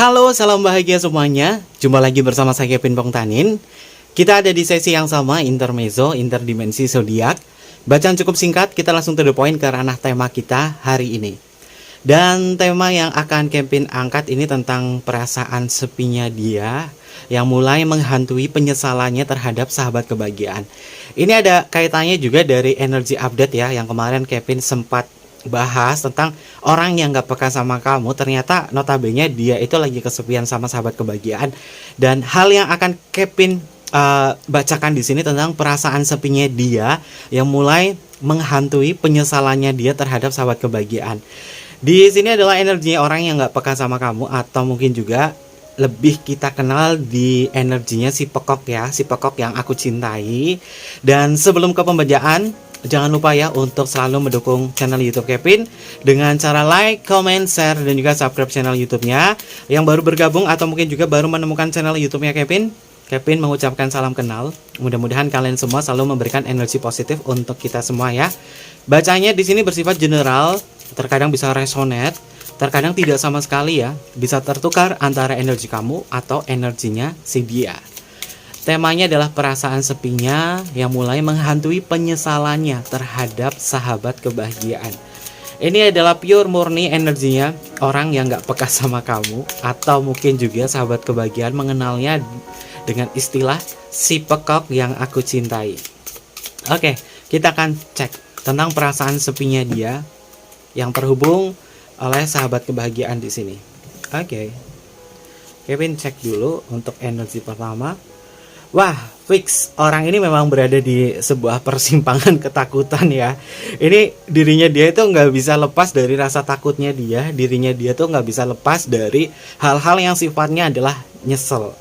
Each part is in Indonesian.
Halo, salam bahagia semuanya. Jumpa lagi bersama saya Kevin Pongtanin. Kita ada di sesi yang sama, intermezzo, interdimensi zodiak. Bacaan cukup singkat, kita langsung to the point ke ranah tema kita hari ini. Dan tema yang akan Kevin angkat ini tentang perasaan sepinya dia yang mulai menghantui penyesalannya terhadap sahabat kebahagiaan. Ini ada kaitannya juga dari energy update ya, yang kemarin Kevin sempat bahas tentang orang yang gak peka sama kamu. Ternyata notabene dia itu lagi kesepian sama sahabat kebahagiaan. Dan hal yang akan Kevin bacakan di sini tentang perasaan sepinya dia yang mulai menghantui penyesalannya dia terhadap sahabat kebahagiaan. Di sini adalah energinya orang yang gak peka sama kamu, atau mungkin juga lebih kita kenal di energinya si pekok ya, si pekok yang aku cintai. Dan sebelum ke pembacaan, jangan lupa ya untuk selalu mendukung channel YouTube Kevin dengan cara like, comment, share, dan juga subscribe channel YouTube-nya. Yang baru bergabung atau mungkin juga baru menemukan channel YouTube-nya Kevin mengucapkan salam kenal. Mudah-mudahan kalian semua selalu memberikan energi positif untuk kita semua ya. Bacanya di sini bersifat general, terkadang bisa resonate, terkadang tidak sama sekali ya. Bisa tertukar antara energi kamu atau energinya si dia. Temanya adalah perasaan sepinya yang mulai menghantui penyesalannya terhadap sahabat kebahagiaan. Ini adalah pure murni energinya orang yang gak peka sama kamu, atau mungkin juga sahabat kebahagiaan mengenalnya dengan istilah si pekok yang aku cintai. Oke, kita akan cek tentang perasaan sepinya dia yang terhubung oleh sahabat kebahagiaan di sini. Oke, Kevin cek dulu untuk energi pertama. Wah, fix orang ini memang berada di sebuah persimpangan ketakutan ya. Ini dirinya dia itu nggak bisa lepas dari rasa takutnya dia. Dirinya dia tuh nggak bisa lepas dari hal-hal yang sifatnya adalah nyesel.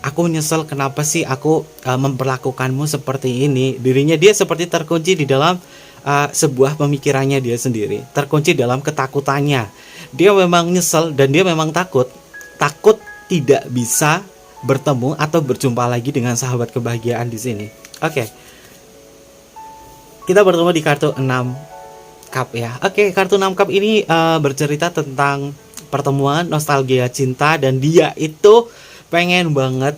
Aku nyesel kenapa sih aku memperlakukanmu seperti ini. Dirinya dia seperti terkunci di dalam sebuah pemikirannya dia sendiri. Terkunci dalam ketakutannya. Dia memang nyesel dan dia memang takut. Takut tidak bisa bertemu atau berjumpa lagi dengan sahabat kebahagiaan di sini. Oke. Kita bertemu di kartu 6 cup ya. Oke, kartu 6 cup ini bercerita tentang pertemuan, nostalgia cinta, dan dia itu pengen banget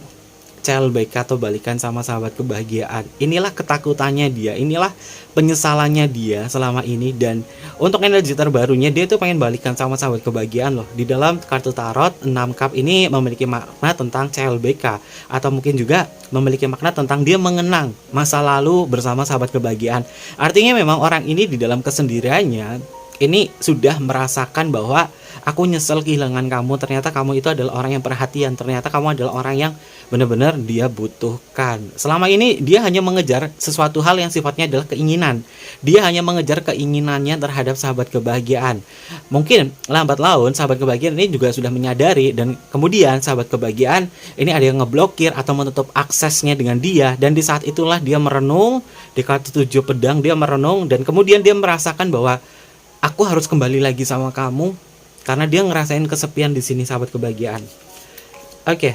CLBK atau balikan sama sahabat kebahagiaan. Inilah ketakutannya dia, inilah penyesalannya dia selama ini. Dan untuk energi terbarunya dia tuh pengen balikan sama sahabat kebahagiaan loh. Di dalam kartu tarot 6 cup ini memiliki makna tentang CLBK, atau mungkin juga memiliki makna tentang dia mengenang masa lalu bersama sahabat kebahagiaan. Artinya memang orang ini di dalam kesendiriannya ini sudah merasakan bahwa aku nyesel kehilangan kamu. Ternyata kamu itu adalah orang yang perhatian. Ternyata kamu adalah orang yang benar-benar dia butuhkan. Selama ini dia hanya mengejar sesuatu hal yang sifatnya adalah keinginan. Dia hanya mengejar keinginannya terhadap sahabat kebahagiaan. Mungkin lambat laun sahabat kebahagiaan ini juga sudah menyadari, dan kemudian sahabat kebahagiaan ini ada yang ngeblokir atau menutup aksesnya dengan dia. Dan di saat itulah dia merenung di kartu 7 pedang. Dia merenung dan kemudian dia merasakan bahwa aku harus kembali lagi sama kamu, karena dia ngerasain kesepian di sini sahabat kebahagiaan. Oke.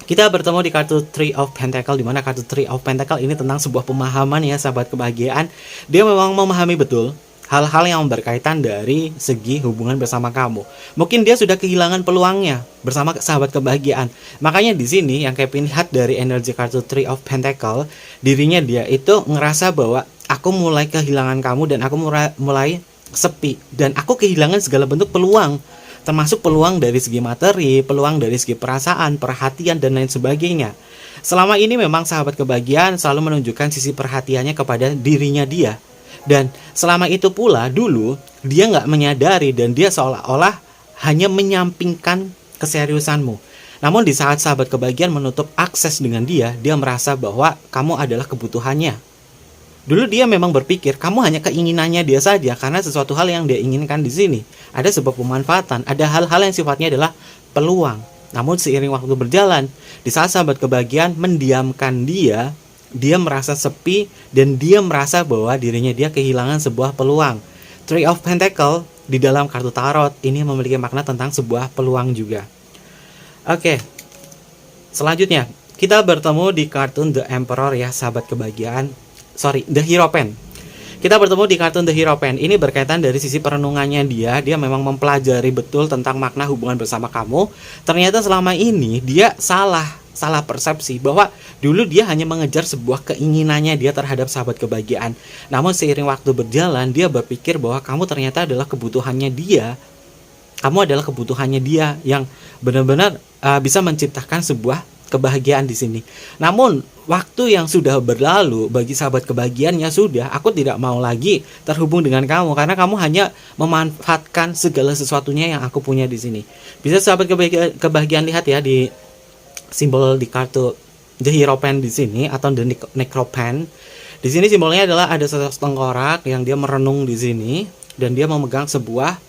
Kita bertemu di kartu 3 of Pentacle, di mana kartu 3 of Pentacle ini tentang sebuah pemahaman ya sahabat kebahagiaan. Dia memang memahami betul hal-hal yang berkaitan dari segi hubungan bersama kamu. Mungkin dia sudah kehilangan peluangnya bersama sahabat kebahagiaan. Makanya di sini yang Kevin lihat dari energi kartu 3 of Pentacle, dirinya dia itu ngerasa bahwa aku mulai kehilangan kamu dan aku mulai sepi, dan aku kehilangan segala bentuk peluang, termasuk peluang dari segi materi, peluang dari segi perasaan, perhatian, dan lain sebagainya. Selama ini memang sahabat kebahagiaan selalu menunjukkan sisi perhatiannya kepada dirinya dia, dan selama itu pula dulu dia nggak menyadari dan dia seolah-olah hanya menyampingkan keseriusanmu. Namun di saat sahabat kebahagiaan menutup akses dengan dia, dia merasa bahwa kamu adalah kebutuhannya. Dulu dia memang berpikir kamu hanya keinginannya dia saja, karena sesuatu hal yang dia inginkan di sini ada sebuah pemanfaatan, ada hal-hal yang sifatnya adalah peluang. Namun seiring waktu berjalan, di saat sahabat kebahagiaan mendiamkan dia merasa sepi dan dia merasa bahwa dirinya dia kehilangan sebuah peluang. Three of Pentacle di dalam kartu tarot ini memiliki makna tentang sebuah peluang juga. Oke. Selanjutnya kita bertemu di kartu The Emperor ya sahabat kebahagiaan. The Hierophant. Kita bertemu di kartun The Hierophant. Ini berkaitan dari sisi perenungannya dia. Dia memang mempelajari betul tentang makna hubungan bersama kamu. Ternyata selama ini dia salah persepsi bahwa dulu dia hanya mengejar sebuah keinginannya dia terhadap sahabat kebahagiaan. Namun seiring waktu berjalan, dia berpikir bahwa kamu ternyata adalah kebutuhannya dia. Kamu adalah kebutuhannya dia yang benar-benar bisa menciptakan sebuah kebahagiaan di sini. Namun waktu yang sudah berlalu bagi sahabat kebahagiaannya sudah, aku tidak mau lagi terhubung dengan kamu karena kamu hanya memanfaatkan segala sesuatunya yang aku punya di sini. Bisa sahabat kebahagiaan lihat ya di simbol di kartu The Hierophant di sini atau The Necrophant. Di sini simbolnya adalah ada sosok tengkorak yang dia merenung di sini dan dia memegang sebuah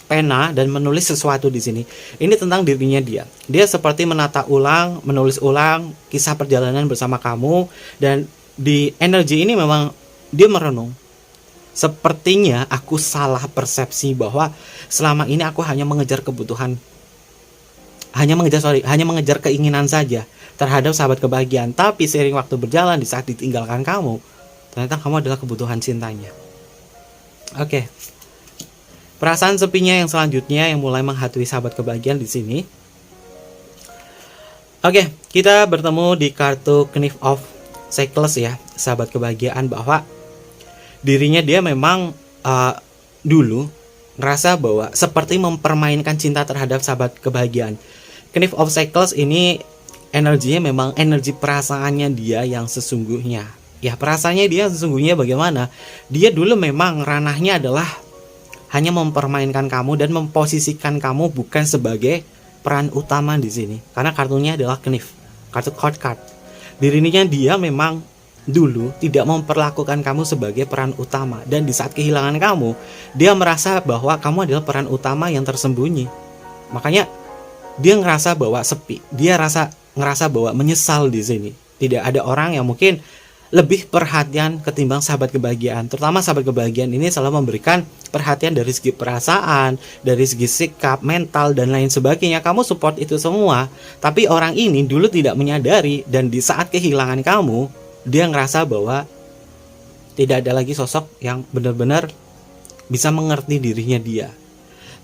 pena dan menulis sesuatu di sini. Ini tentang dirinya dia. Dia seperti menata ulang, menulis ulang kisah perjalanan bersama kamu, dan di energi ini memang dia merenung. Sepertinya aku salah persepsi bahwa selama ini aku hanya mengejar kebutuhan, hanya mengejar keinginan saja terhadap sahabat kebahagiaan. Tapi seiring waktu berjalan, di saat ditinggalkan kamu, ternyata kamu adalah kebutuhan cintanya. Oke. Perasaan sepinya yang selanjutnya yang mulai menghantui sahabat kebahagiaan di sini. Oke, kita bertemu di kartu Knave of Cycles ya, sahabat kebahagiaan, bahwa dirinya dia memang dulu ngerasa bahwa seperti mempermainkan cinta terhadap sahabat kebahagiaan. Knave of Cycles ini energinya memang energi perasaannya dia yang sesungguhnya. Ya, perasaannya dia sesungguhnya bagaimana? Dia dulu memang ranahnya adalah hanya mempermainkan kamu dan memposisikan kamu bukan sebagai peran utama di sini. Karena kartunya adalah Knave, kartu court card. Dirinya dia memang dulu tidak memperlakukan kamu sebagai peran utama, dan di saat kehilangan kamu, dia merasa bahwa kamu adalah peran utama yang tersembunyi. Makanya dia ngerasa bahwa sepi. Dia ngerasa bahwa menyesal di sini. Tidak ada orang yang mungkin lebih perhatian ketimbang sahabat kebahagiaan. Terutama sahabat kebahagiaan ini selalu memberikan perhatian dari segi perasaan, dari segi sikap, mental, dan lain sebagainya. Kamu support itu semua. Tapi orang ini dulu tidak menyadari, dan di saat kehilangan kamu, dia ngerasa bahwa tidak ada lagi sosok yang benar-benar bisa mengerti dirinya dia.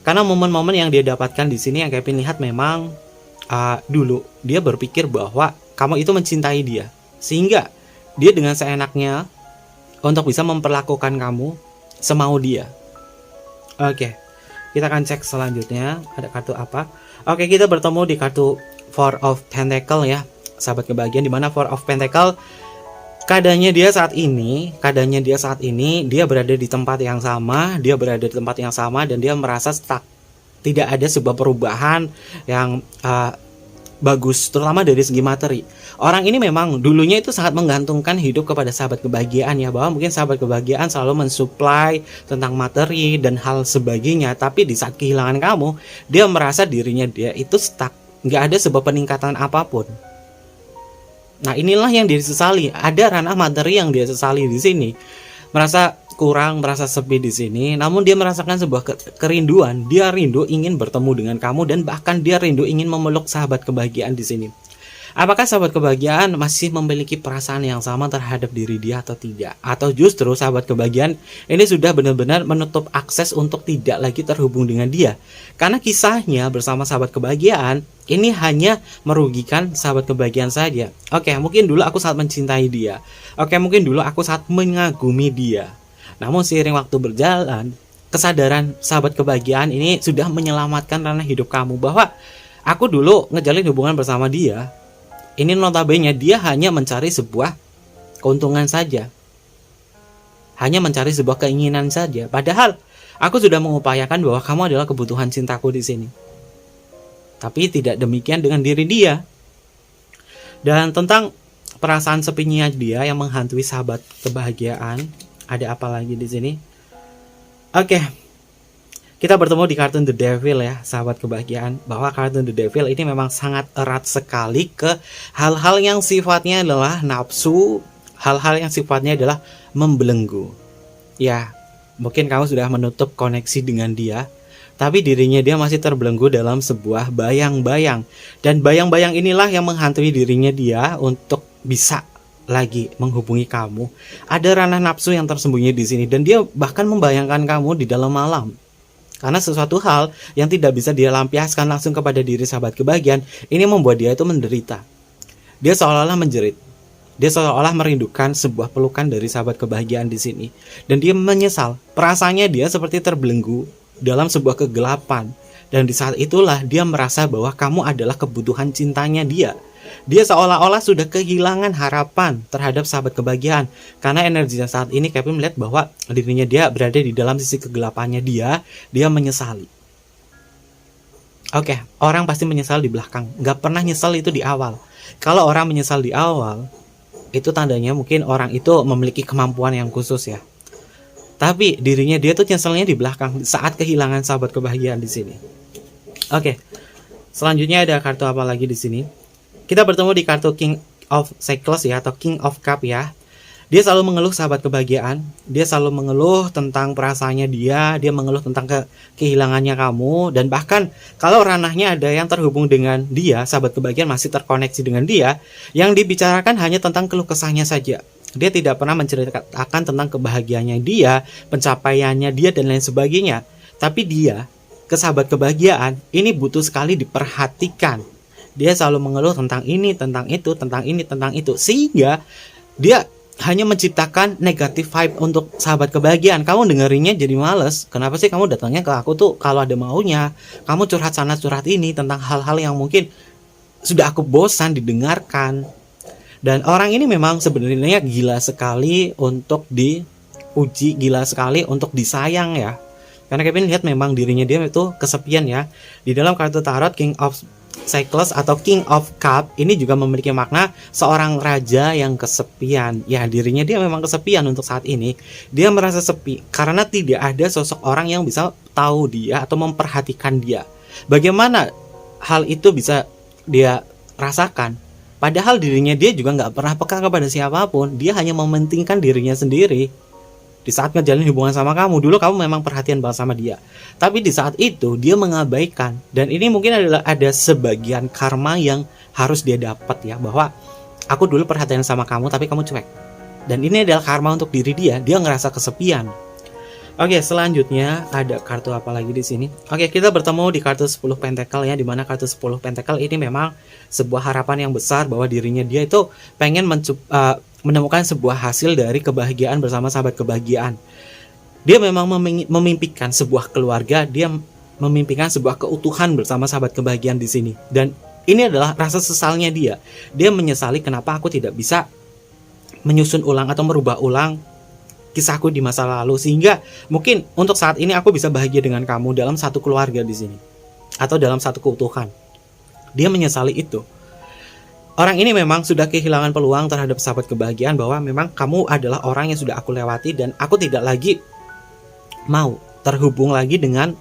Karena momen-momen yang dia dapatkan di sini yang Kevin lihat memang dulu dia berpikir bahwa kamu itu mencintai dia, sehingga dia dengan seenaknya untuk bisa memperlakukan kamu semau dia. Oke, kita akan cek selanjutnya ada kartu apa. Oke, kita bertemu di kartu Four of Pentacle ya, sahabat kebahagiaan, di mana Four of Pentacle keadaannya dia saat ini dia berada di tempat yang sama, dan dia merasa stuck. Tidak ada sebuah perubahan yang bagus, terutama dari segi materi. Orang ini memang dulunya itu sangat menggantungkan hidup kepada sahabat kebahagiaan ya, bahwa mungkin sahabat kebahagiaan selalu mensuplai tentang materi dan hal sebagainya. Tapi di saat kehilangan kamu, dia merasa dirinya dia itu stuck, nggak ada sebuah peningkatan apapun. Nah, inilah yang dia sesali. Ada ranah materi yang dia sesali di sini. Merasa kurang, merasa sepi di sini. Namun dia merasakan sebuah kerinduan. Dia rindu ingin bertemu dengan kamu, dan bahkan dia rindu ingin memeluk sahabat kebahagiaan di sini. Apakah sahabat kebahagiaan masih memiliki perasaan yang sama terhadap diri dia atau tidak? Atau justru sahabat kebahagiaan ini sudah benar-benar menutup akses untuk tidak lagi terhubung dengan dia? Karena kisahnya bersama sahabat kebahagiaan ini hanya merugikan sahabat kebahagiaan saja. Oke, mungkin dulu aku sangat mencintai dia. Oke, mungkin dulu aku sangat mengagumi dia. Namun seiring waktu berjalan, kesadaran sahabat kebahagiaan ini sudah menyelamatkan ranah hidup kamu, bahwa aku dulu ngejalin hubungan bersama dia. Ini notabene dia hanya mencari sebuah keuntungan saja, hanya mencari sebuah keinginan saja. Padahal aku sudah mengupayakan bahwa kamu adalah kebutuhan cintaku di sini. Tapi tidak demikian dengan diri dia. Dan tentang perasaan sepinya dia yang menghantui sahabat kebahagiaan, ada apa lagi di sini? Oke. Kita bertemu di kartun The Devil ya, sahabat kebahagiaan, bahwa kartun The Devil ini memang sangat erat sekali ke hal-hal yang sifatnya adalah nafsu, hal-hal yang sifatnya adalah membelenggu. Ya, mungkin kamu sudah menutup koneksi dengan dia, tapi dirinya dia masih terbelenggu dalam sebuah bayang-bayang. Dan bayang-bayang inilah yang menghantui dirinya dia untuk bisa lagi menghubungi kamu. Ada ranah nafsu yang tersembunyi di sini dan dia bahkan membayangkan kamu di dalam malam. Karena sesuatu hal yang tidak bisa dia lampiaskan langsung kepada diri sahabat kebahagiaan, ini membuat dia itu menderita. Dia seolah-olah menjerit. Dia seolah-olah merindukan sebuah pelukan dari sahabat kebahagiaan di sini. Dan dia menyesal. Perasaannya dia seperti terbelenggu dalam sebuah kegelapan. Dan di saat itulah dia merasa bahwa kamu adalah kebutuhan cintanya dia. Dia seolah-olah sudah kehilangan harapan terhadap sahabat kebahagiaan. Karena energinya saat ini Kevin melihat bahwa dirinya dia berada di dalam sisi kegelapannya dia menyesali. Oke, orang pasti menyesal di belakang. Gak pernah nyesal itu di awal. Kalau orang menyesal di awal, itu tandanya mungkin orang itu memiliki kemampuan yang khusus ya. Tapi dirinya dia tuh nyeselnya di belakang saat kehilangan sahabat kebahagiaan di sini. Oke. Selanjutnya ada kartu apa lagi di sini? Kita bertemu di kartu King of Cycles ya, atau King of Cup ya. Dia selalu mengeluh sahabat kebahagiaan. Dia selalu mengeluh tentang perasaannya dia mengeluh tentang kehilangannya kamu. Dan bahkan kalau ranahnya ada yang terhubung dengan dia, sahabat kebahagiaan masih terkoneksi dengan dia, yang dibicarakan hanya tentang keluh kesahnya saja. Dia tidak pernah menceritakan tentang kebahagiaannya dia, pencapaiannya dia, dan lain sebagainya. Tapi dia, ke sahabat kebahagiaan, ini butuh sekali diperhatikan. Dia selalu mengeluh tentang ini, tentang itu, tentang ini, tentang itu. Sehingga dia hanya menciptakan negatif vibe untuk sahabat kebahagiaan. Kamu dengerinnya jadi males. Kenapa sih kamu datangnya ke aku tuh kalau ada maunya? Kamu curhat sana curhat ini tentang hal-hal yang mungkin sudah aku bosan didengarkan. Dan orang ini memang sebenarnya gila sekali untuk diuji, gila sekali untuk disayang ya. Karena Kevin lihat memang dirinya dia itu kesepian ya. Di dalam kartu tarot King of Cycles atau King of Cup ini juga memiliki makna seorang raja yang kesepian. Ya, dirinya dia memang kesepian untuk saat ini. Dia merasa sepi karena tidak ada sosok orang yang bisa tahu dia atau memperhatikan dia. Bagaimana hal itu bisa dia rasakan? Padahal dirinya dia juga nggak pernah peka kepada siapapun. Dia hanya mementingkan dirinya sendiri. Di saat ngejalin hubungan sama kamu, dulu kamu memang perhatian banget sama dia. Tapi di saat itu dia mengabaikan. Dan ini mungkin adalah ada sebagian karma yang harus dia dapat ya, bahwa aku dulu perhatian sama kamu tapi kamu cuek. Dan ini adalah karma untuk diri dia ngerasa kesepian. Oke, selanjutnya ada kartu apa lagi di sini? Oke, kita bertemu di kartu 10 Pentacle ya, di mana kartu 10 Pentacle ini memang sebuah harapan yang besar bahwa dirinya dia itu pengen menemukan sebuah hasil dari kebahagiaan bersama sahabat kebahagiaan. Dia memang memimpikan sebuah keluarga, dia memimpikan sebuah keutuhan bersama sahabat kebahagiaan di sini. Dan ini adalah rasa sesalnya dia. Dia menyesali kenapa aku tidak bisa menyusun ulang atau merubah ulang kisahku di masa lalu, sehingga mungkin untuk saat ini aku bisa bahagia dengan kamu dalam satu keluarga di sini atau dalam satu keutuhan. Dia menyesali itu. Orang ini memang sudah kehilangan peluang terhadap sahabat kebahagiaan, bahwa memang kamu adalah orang yang sudah aku lewati dan aku tidak lagi mau terhubung lagi dengan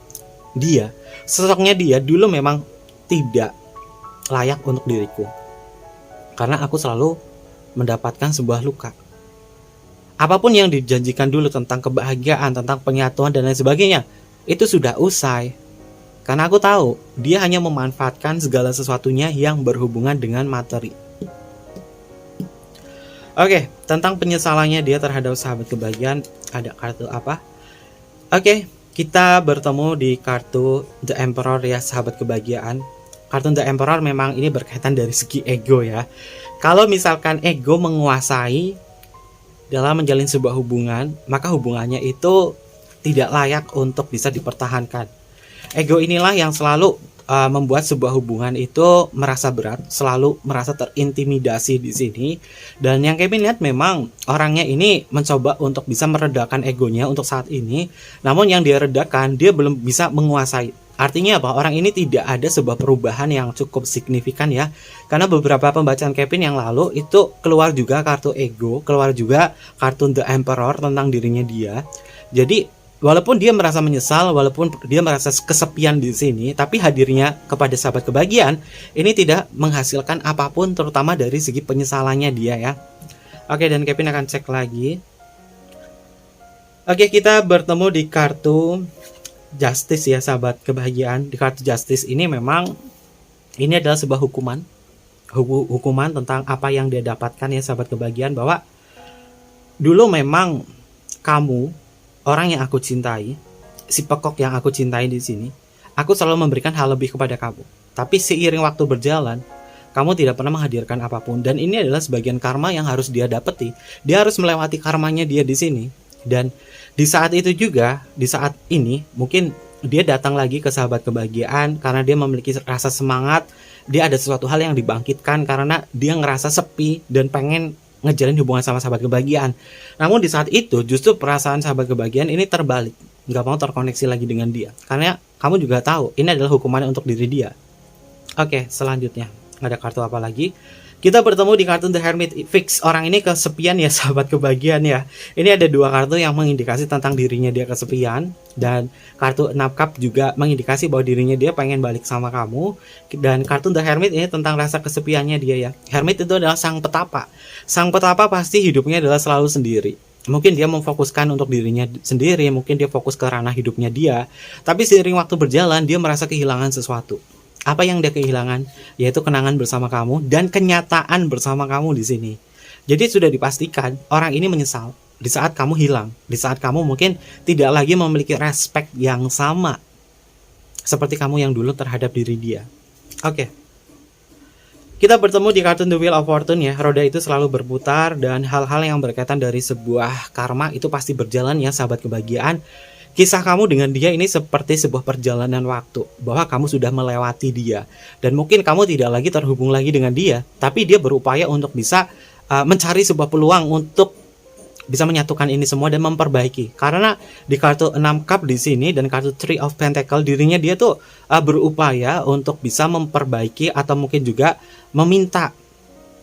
dia. Sosoknya dia dulu memang tidak layak untuk diriku, karena aku selalu mendapatkan sebuah luka. Apapun yang dijanjikan dulu tentang kebahagiaan, tentang penyatuan dan lain sebagainya, itu sudah usai. Karena aku tahu dia hanya memanfaatkan segala sesuatunya yang berhubungan dengan materi. Oke, tentang penyesalannya dia terhadap sahabat kebahagiaan, ada kartu apa? Oke, kita bertemu di kartu The Emperor ya, sahabat kebahagiaan. Kartu The Emperor memang ini berkaitan dari segi ego ya. Kalau misalkan ego menguasai dalam menjalin sebuah hubungan, maka hubungannya itu tidak layak untuk bisa dipertahankan. Ego inilah yang selalu membuat sebuah hubungan itu merasa berat, selalu merasa terintimidasi di sini. Dan yang Kevin lihat memang orangnya ini mencoba untuk bisa meredakan egonya untuk saat ini. Namun yang dia redakan, dia belum bisa menguasai. Artinya apa? Orang ini tidak ada sebuah perubahan yang cukup signifikan ya. Karena beberapa pembacaan Kevin yang lalu itu keluar juga kartu ego, keluar juga kartu The Emperor tentang dirinya dia. Jadi walaupun dia merasa menyesal, walaupun dia merasa kesepian di sini, tapi hadirnya kepada sahabat kebahagiaan ini tidak menghasilkan apapun, terutama dari segi penyesalannya dia ya. Oke, dan Kevin akan cek lagi. Oke, kita bertemu di kartu Justice ya, sahabat kebahagiaan. Di kartu Justice ini memang ini adalah sebuah hukuman. hukuman tentang apa yang dia dapatkan ya sahabat kebahagiaan, bahwa dulu memang kamu orang yang aku cintai, si pekok yang aku cintai di sini, aku selalu memberikan hal lebih kepada kamu. Tapi seiring waktu berjalan, kamu tidak pernah menghadirkan apapun, dan ini adalah sebagian karma yang harus dia dapati. Dia harus melewati karmanya dia di sini. Dan di saat itu juga, di saat ini mungkin dia datang lagi ke sahabat kebahagiaan karena dia memiliki rasa semangat. Dia ada sesuatu hal yang dibangkitkan karena dia ngerasa sepi dan pengen ngejalin hubungan sama sahabat kebahagiaan. Namun di saat itu justru perasaan sahabat kebahagiaan ini terbalik, nggak mau terkoneksi lagi dengan dia, karena kamu juga tahu ini adalah hukumannya untuk diri dia. Oke, selanjutnya ada kartu apa lagi? Kita bertemu di kartu The Hermit. Fix orang ini kesepian ya sahabat kebahagiaan ya. Ini ada dua kartu yang mengindikasi tentang dirinya dia kesepian, dan kartu 6 cup juga mengindikasi bahwa dirinya dia pengen balik sama kamu. Dan kartu The Hermit ini tentang rasa kesepiannya dia ya. Hermit itu adalah sang petapa. Sang petapa pasti hidupnya adalah selalu sendiri. Mungkin dia memfokuskan untuk dirinya sendiri, mungkin dia fokus ke ranah hidupnya dia. Tapi seiring waktu berjalan dia merasa kehilangan sesuatu. Apa yang dia kehilangan? Yaitu kenangan bersama kamu dan kenyataan bersama kamu di sini. Jadi sudah dipastikan orang ini menyesal di saat kamu hilang, di saat kamu mungkin tidak lagi memiliki respect yang sama seperti kamu yang dulu terhadap diri dia. Oke. Kita bertemu di kartu The Wheel of Fortune ya. Roda itu selalu berputar, dan hal-hal yang berkaitan dari sebuah karma itu pasti berjalan ya sahabat kebahagiaan. Kisah kamu dengan dia ini seperti sebuah perjalanan waktu, bahwa kamu sudah melewati dia, dan mungkin kamu tidak lagi terhubung lagi dengan dia, tapi dia berupaya untuk bisa mencari sebuah peluang untuk bisa menyatukan ini semua dan memperbaiki. Karena di kartu 6 cup di sini dan kartu 3 of Pentacle, dirinya dia tuh berupaya untuk bisa memperbaiki atau mungkin juga meminta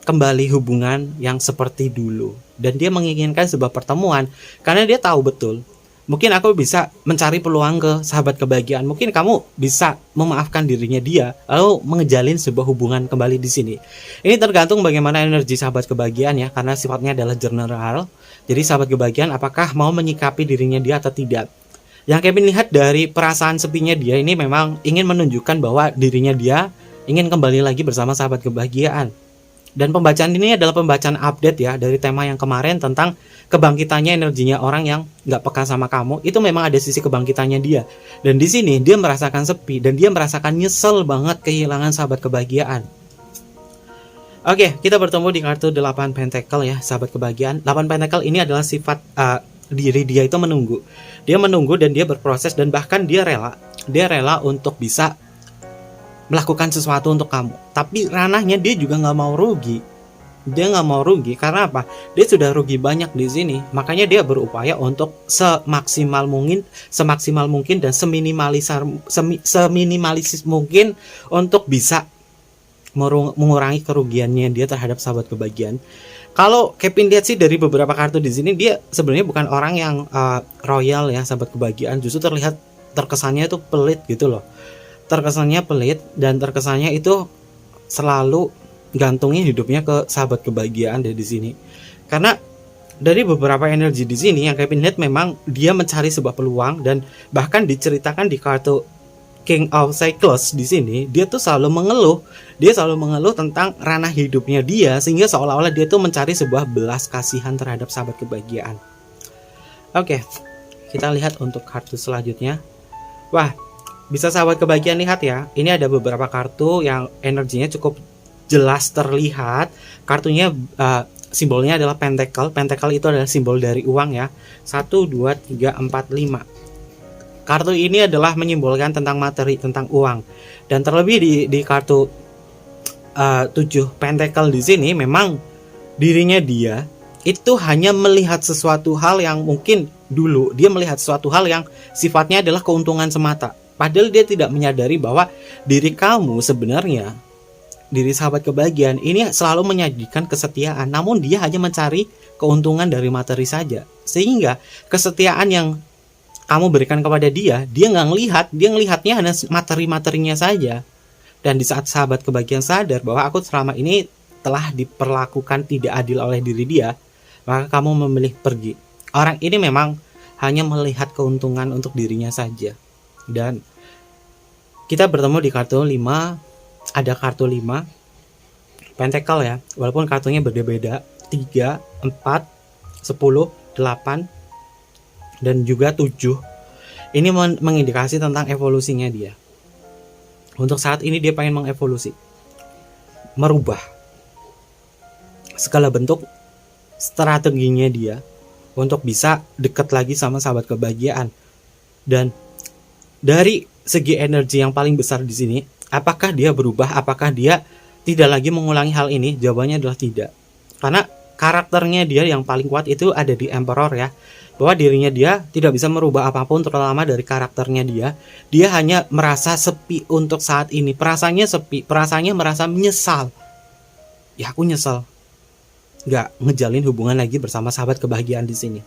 kembali hubungan yang seperti dulu, dan dia menginginkan sebuah pertemuan karena dia tahu betul mungkin aku bisa mencari peluang ke sahabat kebahagiaan. Mungkin kamu bisa memaafkan dirinya dia, lalu mengejalin sebuah hubungan kembali di sini. Ini tergantung bagaimana energi sahabat kebahagiaan ya, karena sifatnya adalah general. Jadi sahabat kebahagiaan apakah mau menyikapi dirinya dia atau tidak. Yang Kevin lihat dari perasaan sepinya dia ini memang ingin menunjukkan bahwa dirinya dia ingin kembali lagi bersama sahabat kebahagiaan. Dan pembacaan ini adalah pembacaan update ya dari tema yang kemarin tentang kebangkitannya energinya orang yang nggak peka sama kamu. Itu memang ada sisi kebangkitannya dia. Dan di sini dia merasakan sepi dan dia merasakan nyesel banget kehilangan sahabat kebahagiaan. Oke, kita bertemu di kartu 8 Pentacle ya, sahabat kebahagiaan. 8 Pentacle ini adalah sifat diri dia itu menunggu. Dia menunggu dan dia berproses, dan bahkan dia rela untuk bisa melakukan sesuatu untuk kamu. Tapi ranahnya dia juga nggak mau rugi. Dia nggak mau rugi karena apa? Dia sudah rugi banyak di sini. Makanya dia berupaya untuk semaksimal mungkin dan seminimalistis mungkin untuk bisa mengurangi kerugiannya dia terhadap sahabat kebahagiaan. Kalau Kevin lihat sih dari beberapa kartu di sini, dia sebenarnya bukan orang yang royal ya sahabat kebahagiaan. Justru terkesannya itu pelit gitu loh. Terkesannya pelit dan terkesannya itu selalu gantungin hidupnya ke sahabat kebahagiaan dari sini. Karena dari beberapa energi di sini yang Kevin lihat memang dia mencari sebuah peluang, dan bahkan diceritakan di kartu King of Cycles di sini dia tuh selalu mengeluh tentang ranah hidupnya dia, sehingga seolah-olah dia tuh mencari sebuah belas kasihan terhadap sahabat kebahagiaan. Oke, kita lihat untuk kartu selanjutnya. Wah, bisa sahabat kebahagiaan lihat ya, ini ada beberapa kartu yang energinya cukup jelas terlihat. Kartunya simbolnya adalah Pentacle. Pentacle itu adalah simbol dari uang ya. 1, 2, 3, 4, 5. Kartu ini adalah menyimbolkan tentang materi, tentang uang. Dan terlebih di kartu 7 Pentacle di sini, memang dirinya dia itu hanya melihat sesuatu hal yang mungkin dulu dia melihat sesuatu hal yang sifatnya adalah keuntungan semata. Padahal dia tidak menyadari bahwa diri kamu sebenarnya, diri sahabat kebahagiaan ini selalu menyajikan kesetiaan. Namun dia hanya mencari keuntungan dari materi saja. Sehingga kesetiaan yang kamu berikan kepada dia nggak ngelihat. Dia ngelihatnya hanya materi-materinya saja. Dan di saat sahabat kebahagiaan sadar bahwa aku selama ini telah diperlakukan tidak adil oleh diri dia, maka kamu memilih pergi. Orang ini memang hanya melihat keuntungan untuk dirinya saja. Dan kita bertemu di kartu 5. Ada kartu 5 pentacle ya, walaupun kartunya berbeda-beda, 3, 4, 10, 8, dan juga 7. Ini mengindikasi tentang evolusinya dia. Untuk saat ini dia pengen mengevolusi, merubah segala bentuk strateginya dia untuk bisa dekat lagi sama sahabat kebahagiaan. Dan dari segi energi yang paling besar di sini, apakah dia berubah? Apakah dia tidak lagi mengulangi hal ini? Jawabannya adalah tidak. Karena karakternya dia yang paling kuat itu ada di Emperor ya. Bahwa dirinya dia tidak bisa merubah apapun, terutama dari karakternya dia. Dia hanya merasa sepi untuk saat ini. Perasaannya sepi, perasaannya merasa menyesal. Ya aku nyesal nggak ngejalin hubungan lagi bersama sahabat kebahagiaan di sini.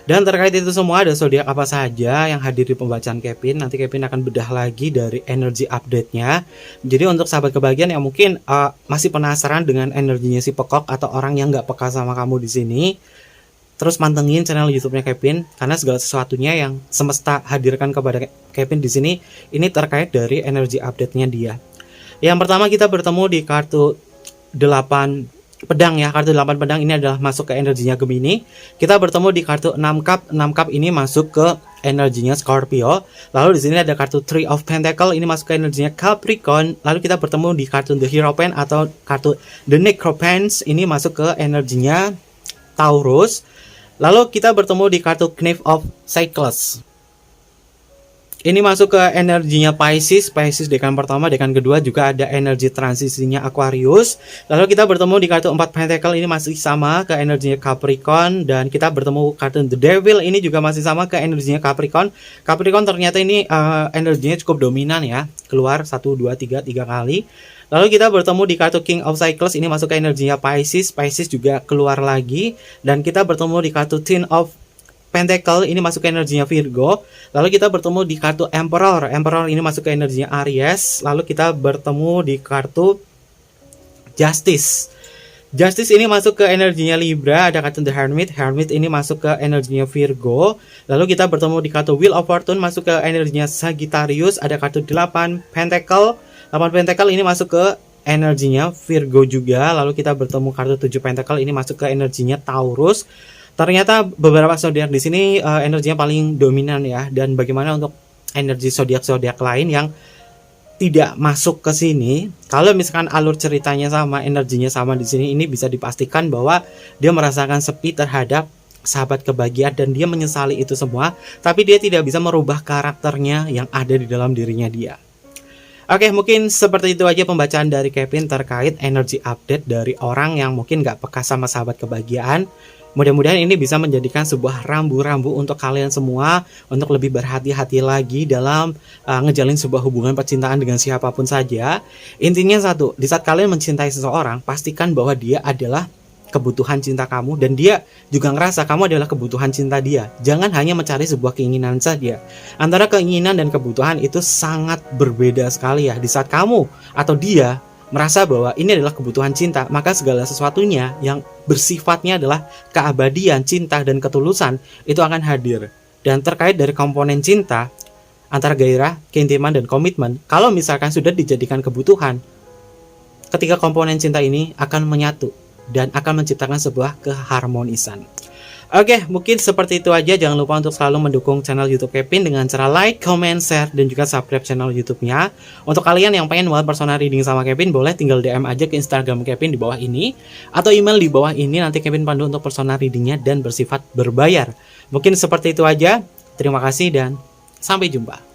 Dan terkait itu semua, ada zodiak apa saja yang hadir di pembacaan Kevin. Nanti Kevin akan bedah lagi dari energi update-nya. Jadi untuk sahabat kebahagiaan yang mungkin masih penasaran dengan energinya si Pekok atau orang yang nggak peka sama kamu di sini, terus mantengin channel YouTube-nya Kevin, karena segala sesuatunya yang semesta hadirkan kepada Kevin di sini ini terkait dari energi update-nya dia. Yang pertama kita bertemu di kartu 8 pedang ya. Kartu 8 pedang ini adalah masuk ke energinya Gemini. Kita bertemu di kartu 6 cup. 6 cup ini masuk ke energinya Scorpio. Lalu di sini ada kartu 3 of Pentacle, ini masuk ke energinya Capricorn. Lalu kita bertemu di kartu The Hierophant atau kartu The Necrophants, ini masuk ke energinya Taurus. Lalu kita bertemu di kartu Knave of Cycles, ini masuk ke energinya Pisces. Pisces dekan pertama, dekan kedua juga ada energi transisinya Aquarius. Lalu kita bertemu di kartu 4 Pentacle, ini masih sama ke energinya Capricorn. Dan kita bertemu kartu The Devil, ini juga masih sama ke energinya Capricorn. Capricorn ternyata ini energinya cukup dominan ya, keluar 1, 2, 3 kali. Lalu kita bertemu di kartu King of Cycles, ini masuk ke energinya Pisces. Pisces juga keluar lagi. Dan kita bertemu di kartu Ten of Pentacle, ini masuk ke energinya Virgo. Lalu kita bertemu di kartu Emperor. Emperor ini masuk ke energinya Aries. Lalu kita bertemu di kartu Justice. Justice ini masuk ke energinya Libra. Ada kartu The Hermit. Hermit ini masuk ke energinya Virgo. Lalu kita bertemu di kartu Wheel of Fortune, masuk ke energinya Sagittarius. Ada kartu 8 Pentacle. 8 Pentacle ini masuk ke energinya Virgo juga. Lalu kita bertemu kartu 7 Pentacle, ini masuk ke energinya Taurus. Ternyata beberapa zodiak di sini energinya paling dominan ya. Dan bagaimana untuk energi zodiak-zodiak lain yang tidak masuk ke sini? Kalau misalkan alur ceritanya sama, energinya sama di sini, ini bisa dipastikan bahwa dia merasakan sepi terhadap sahabat kebahagiaan dan dia menyesali itu semua, tapi dia tidak bisa merubah karakternya yang ada di dalam dirinya dia. Oke, mungkin seperti itu aja pembacaan dari Kevin terkait energi update dari orang yang mungkin gak peka sama sahabat kebahagiaan. Mudah-mudahan ini bisa menjadikan sebuah rambu-rambu untuk kalian semua untuk lebih berhati-hati lagi dalam ngejalin sebuah hubungan percintaan dengan siapapun saja. Intinya satu, di saat kalian mencintai seseorang, pastikan bahwa dia adalah kebutuhan cinta kamu dan dia juga ngerasa kamu adalah kebutuhan cinta dia. Jangan hanya mencari sebuah keinginan saja. Antara keinginan dan kebutuhan itu sangat berbeda sekali ya. Di saat kamu atau dia merasa bahwa ini adalah kebutuhan cinta, maka segala sesuatunya yang bersifatnya adalah keabadian, cinta, dan ketulusan itu akan hadir. Dan terkait dari komponen cinta, antara gairah, keintiman, dan komitmen, kalau misalkan sudah dijadikan kebutuhan, ketika komponen cinta ini akan menyatu dan akan menciptakan sebuah keharmonisan. Oke, mungkin seperti itu aja. Jangan lupa untuk selalu mendukung channel YouTube Kevin dengan cara like, comment, share, dan juga subscribe channel YouTube-nya. Untuk kalian yang pengen buat personal reading sama Kevin, boleh tinggal DM aja ke Instagram Kevin di bawah ini atau email di bawah ini. Nanti Kevin pandu untuk personal readingnya dan bersifat berbayar. Mungkin seperti itu aja. Terima kasih dan sampai jumpa.